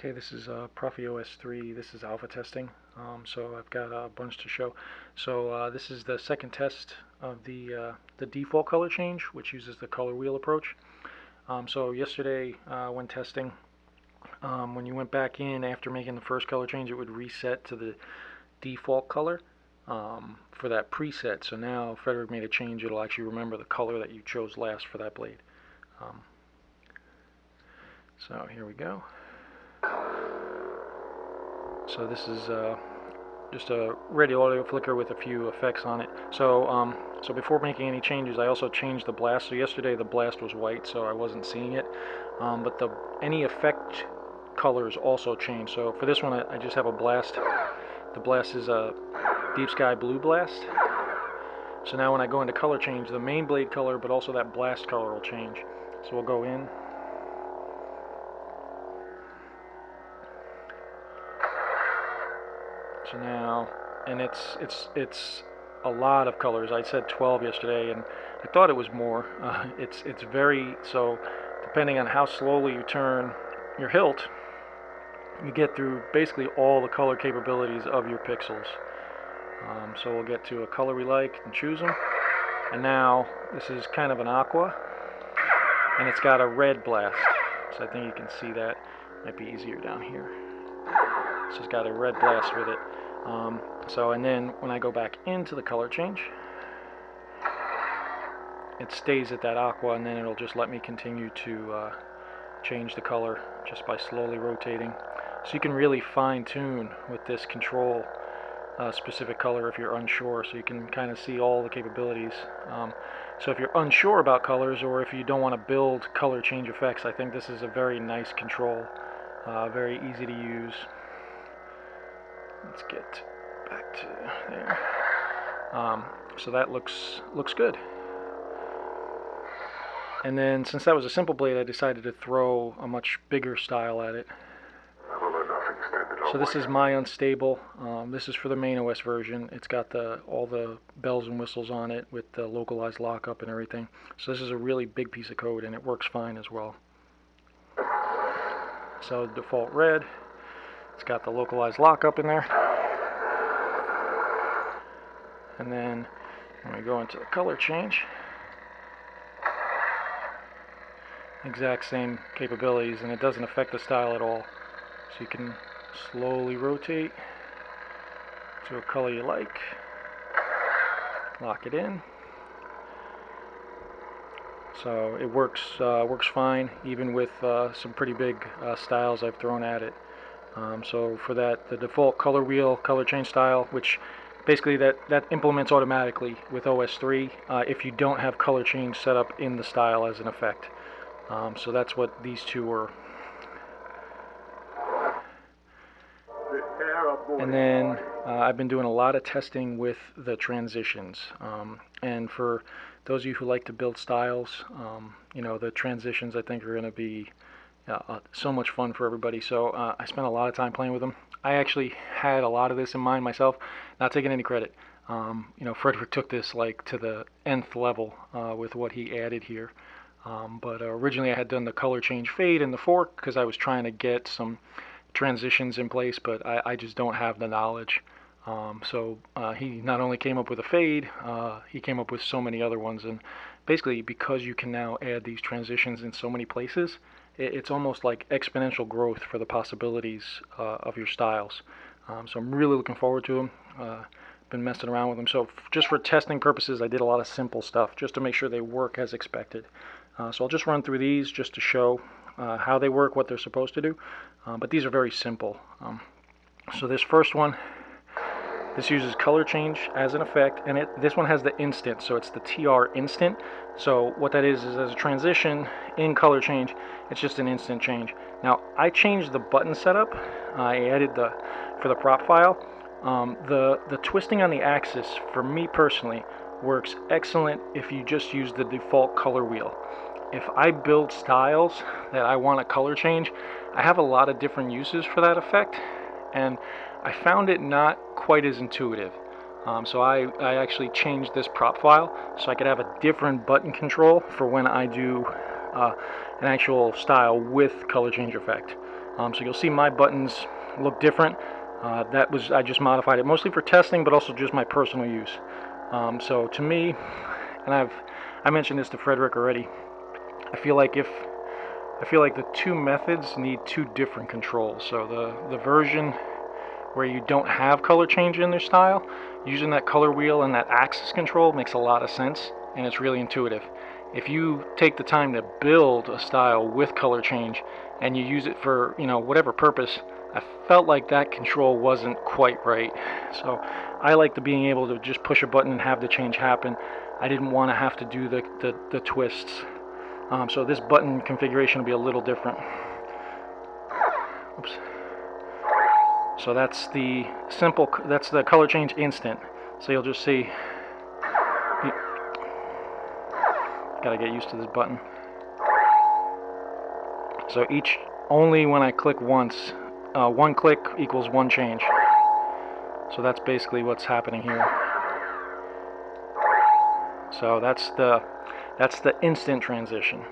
Okay, this is ProffieOS 3. This is alpha testing, so I've got a bunch to show. So this is the second test of the default color change, which uses the color wheel approach. So yesterday when testing, when you went back in after making the first color change, it would reset to the default color for that preset. So now if Frederick made a change, it'll actually remember the color that you chose last for that blade. So here we go. So this is just a radio audio flicker with a few effects on it. So so before making any changes, I also changed the blast. So yesterday the blast was white, so I wasn't seeing it. But any effect colors also changed. So for this one, I just have a blast. The blast is a deep sky blue blast. So now when I go into color change, the main blade color, but also that blast color will change. So we'll go in. So now, and it's a lot of colors. I said 12 yesterday, and I thought it was more. It's very, so depending on how slowly you turn your hilt, you get through basically all the color capabilities of your pixels. So we'll get to a color we like and choose them. And now this is kind of an aqua, and it's got a red blast. So I think you can see that. Might be easier down here. So it's got a red blast with it. And then when I go back into the color change, it stays at that aqua, and then it'll just let me continue to change the color just by slowly rotating. So you can really fine-tune with this control specific color if you're unsure, so you can kind of see all the capabilities. So if you're unsure about colors, or if you don't want to build color change effects, I think this is a very nice control, very easy to use. Let's get back to there. So that looks good. And then since that was a simple blade, I decided to throw a much bigger style at it. So this is my unstable. This is for the main OS version. It's got all the bells and whistles on it with the localized lockup and everything. So this is a really big piece of code, and it works fine as well. So default red. It's got the localized lockup in there. And then when we go into the color change, exact same capabilities, and it doesn't affect the style at all. So you can slowly rotate to a color you like, lock it in. So it works fine, even with some pretty big styles I've thrown at it. So for that, the default color wheel, color change style, which basically that implements automatically with OS 3 if you don't have color change set up in the style as an effect. So that's what these two were. And then I've been doing a lot of testing with the transitions. And for those of you who like to build styles, the transitions I think are going to be so much fun for everybody. So I spent a lot of time playing with them. I actually had a lot of this in mind myself, not taking any credit. Frederick took this like to the nth level with what he added here. But originally I had done the color change fade and the fork because I was trying to get some transitions in place, but I just don't have the knowledge. So he not only came up with a fade, he came up with so many other ones. And basically, because you can now add these transitions in so many places, it's almost like exponential growth for the possibilities of your styles. So I'm really looking forward to them. Been messing around with them. So just for testing purposes, I did a lot of simple stuff just to make sure they work as expected. So I'll just run through these just to show how they work, what they're supposed to do. But these are very simple. So this first one, this uses color change as an effect, and this one has the instant, so it's the TR instant. So what that is as a transition in color change, it's just an instant change. Now I changed the button setup. I added for the prop file. The twisting on the axis, for me personally, works excellent if you just use the default color wheel. If I build styles that I want a color change, I have a lot of different uses for that effect, and I found it not quite as intuitive. So I actually changed this prop file so I could have a different button control for when I do an actual style with color change effect. So you'll see my buttons look different. I just modified it mostly for testing, but also just my personal use. So to me, and I mentioned this to Frederick already, I feel like the two methods need two different controls. So the version where you don't have color change in their style, using that color wheel and that axis control makes a lot of sense, and it's really intuitive. If you take the time to build a style with color change and you use it for, whatever purpose, I felt like that control wasn't quite right. So I like being able to just push a button and have the change happen. I didn't want to have to do the twists. So this button configuration will be a little different. Oops. So that's the color change instant. So you'll just see, gotta get used to this button. So only when I click once, one click equals one change. So that's basically what's happening here. So that's the instant transition.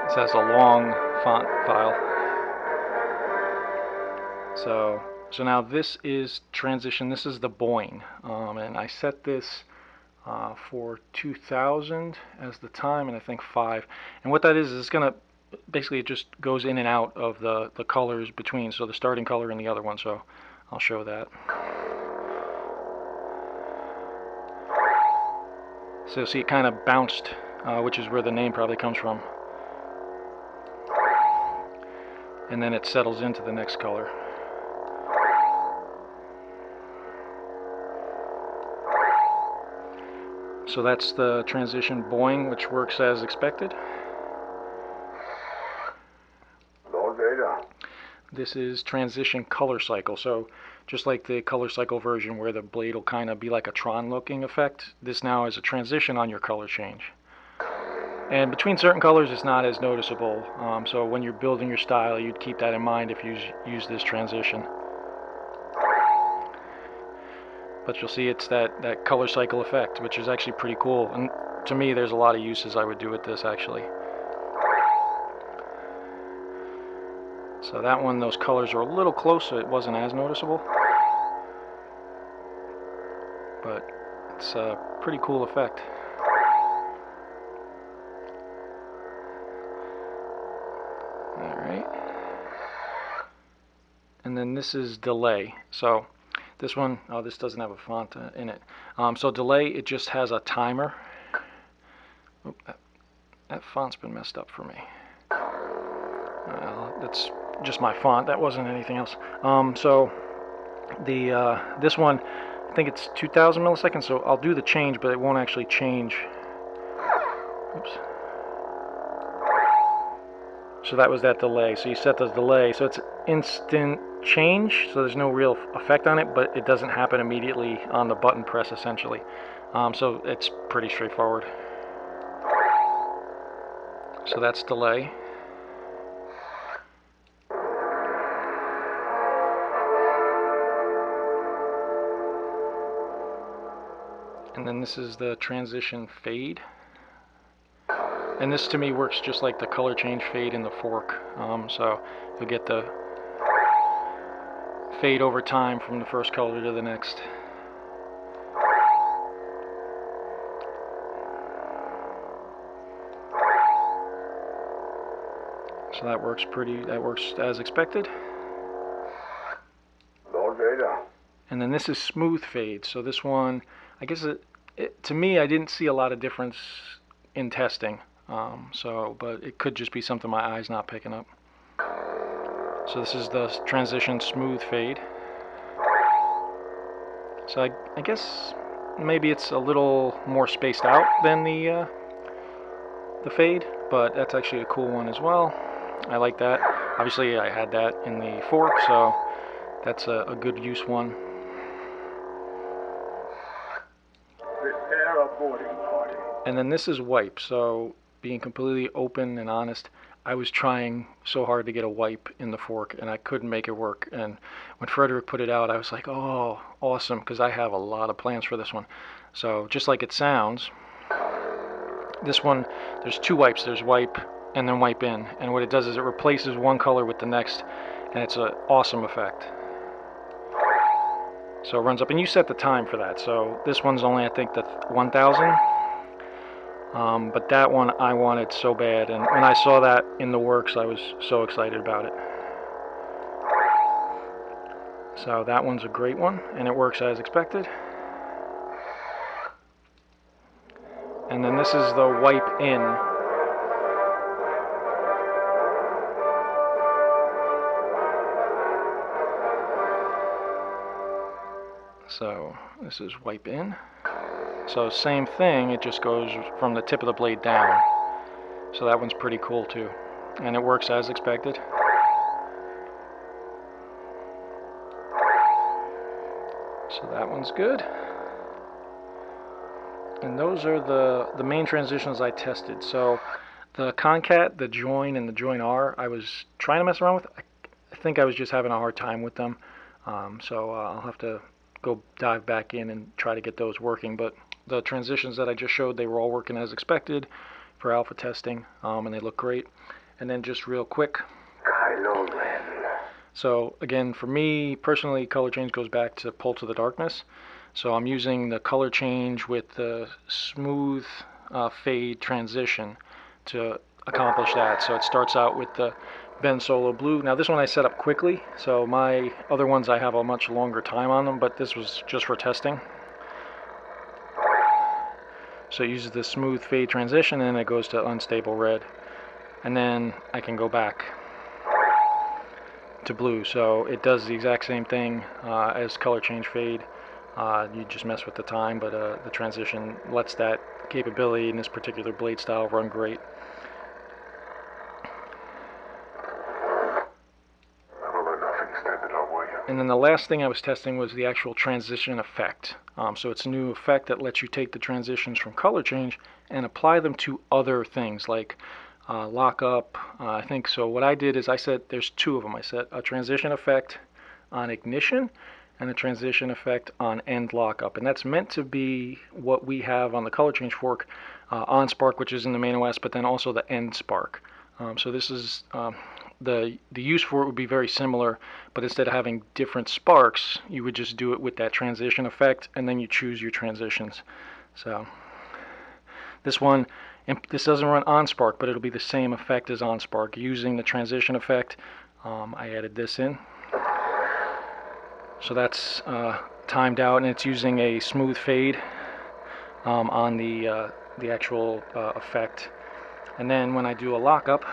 This has a long font file. So now this is transition. This is the Boing, and I set this for 2000 as the time, and I think 5. And what that is it's gonna basically, it just goes in and out of the colors between. So the starting color and the other one. So I'll show that. So see, it kind of bounced, which is where the name probably comes from. And then it settles into the next color. So that's the transition Boing, which works as expected. This is transition color cycle. So just like the color cycle version where the blade will kind of be like a Tron looking effect, this now is a transition on your color change. And between certain colors it's not as noticeable. So when you're building your style, you'd keep that in mind if you use this transition. But you'll see it's that color cycle effect, which is actually pretty cool. And to me, there's a lot of uses I would do with this actually. So that one, those colors are a little close, so it wasn't as noticeable. But it's a pretty cool effect. Alright. And then this is delay. So this one, this doesn't have a font in it. So delay, it just has a timer. Oop, that font's been messed up for me. That's just my font. That wasn't anything else. So this one, I think it's 2000 milliseconds. So I'll do the change, but it won't actually change. Oops. So that was that delay. So you set the delay. So it's instant change. So there's no real effect on it, but it doesn't happen immediately on the button press essentially. So it's pretty straightforward. So that's delay. And then this is the transition fade. And this to me works just like the color change fade in the fork. So you'll get the fade over time from the first color to the next. So that works as expected. And then this is smooth fade. So this one, I guess to me, I didn't see a lot of difference in testing. But it could just be something my eye's not picking up. So this is the transition smooth fade. So I guess maybe it's a little more spaced out than the fade, but that's actually a cool one as well. I like that. Obviously I had that in the fork, so that's a good use one. And then this is wipe. So being completely open and honest, I was trying so hard to get a wipe in the fork, and I couldn't make it work. And when Frederick put it out, I was like, oh, awesome, because I have a lot of plans for this one. So just like it sounds, this one, there's two wipes. There's wipe and then wipe in. And what it does is it replaces one color with the next, and it's an awesome effect. So it runs up, and you set the time for that. So this one's only, I think, the 1000. But that one I wanted so bad, and when I saw that in the works, I was so excited about it. So that one's a great one, and it works as expected. And then this is the wipe in. So this is wipe in. So same thing, it just goes from the tip of the blade down. So that one's pretty cool too. And it works as expected. So that one's good. And those are the main transitions I tested. So the concat, the join, and the join R, I was trying to mess around with. I think I was just having a hard time with them. So I'll have to go dive back in and try to get those working. But the transitions that I just showed, they were all working as expected for alpha testing, and they look great. And then just real quick. So again, for me personally, color change goes back to pull to the darkness. So I'm using the color change with the smooth fade transition to accomplish that. So it starts out with the Ben Solo blue. Now this one I set up quickly, so my other ones I have a much longer time on them, but this was just for testing. So it uses the smooth fade transition, and then it goes to unstable red. And then I can go back to blue. So it does the exact same thing as color change fade. You just mess with the time, but the transition lets that capability in this particular blade style run great. And then the last thing I was testing was the actual transition effect. So it's a new effect that lets you take the transitions from color change and apply them to other things like lockup, I think. So what I did is I set, there's two of them. I set a transition effect on ignition and a transition effect on end lockup. And that's meant to be what we have on the color change fork on spark, which is in the main OS, but then also the end spark. So this is the use for it would be very similar, but instead of having different sparks, you would just do it with that transition effect, and then you choose your transitions. So this one, this doesn't run on spark, but it'll be the same effect as on spark. Using the transition effect, I added this in. So that's timed out, and it's using a smooth fade on the actual effect. And then when I do a lockup,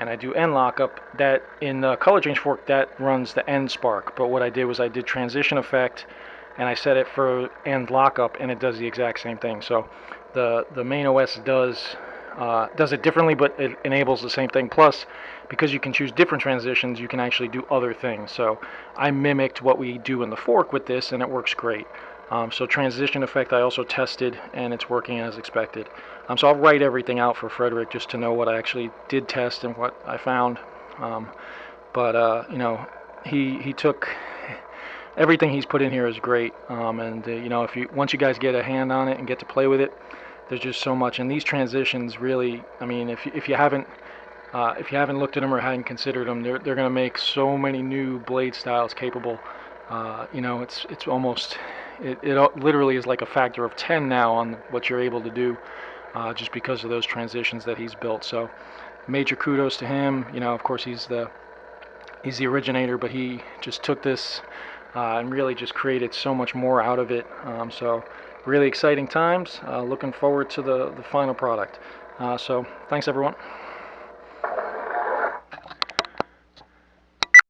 and I do end lockup, that in the color change fork, that runs the end spark. But what I did was I did transition effect, and I set it for end lockup, and it does the exact same thing. So the main OS does it differently, but it enables the same thing. Plus, because you can choose different transitions, you can actually do other things. So I mimicked what we do in the fork with this, and it works great. So transition effect I also tested, and it's working as expected. So I'll write everything out for Frederick just to know what I actually did test and what I found. You know, he took everything he's put in here is great. You know, once you guys get a hand on it and get to play with it, there's just so much. And these transitions really, I mean, if you haven't looked at them or hadn't considered them, they're going to make so many new blade styles capable. You know, it's almost, it literally is like a factor of 10 now on what you're able to do, just because of those transitions that he's built. So major kudos to him. You know, of course he's the originator, but he just took this and really just created so much more out of it. So really exciting times. Looking forward to the final product. So thanks everyone.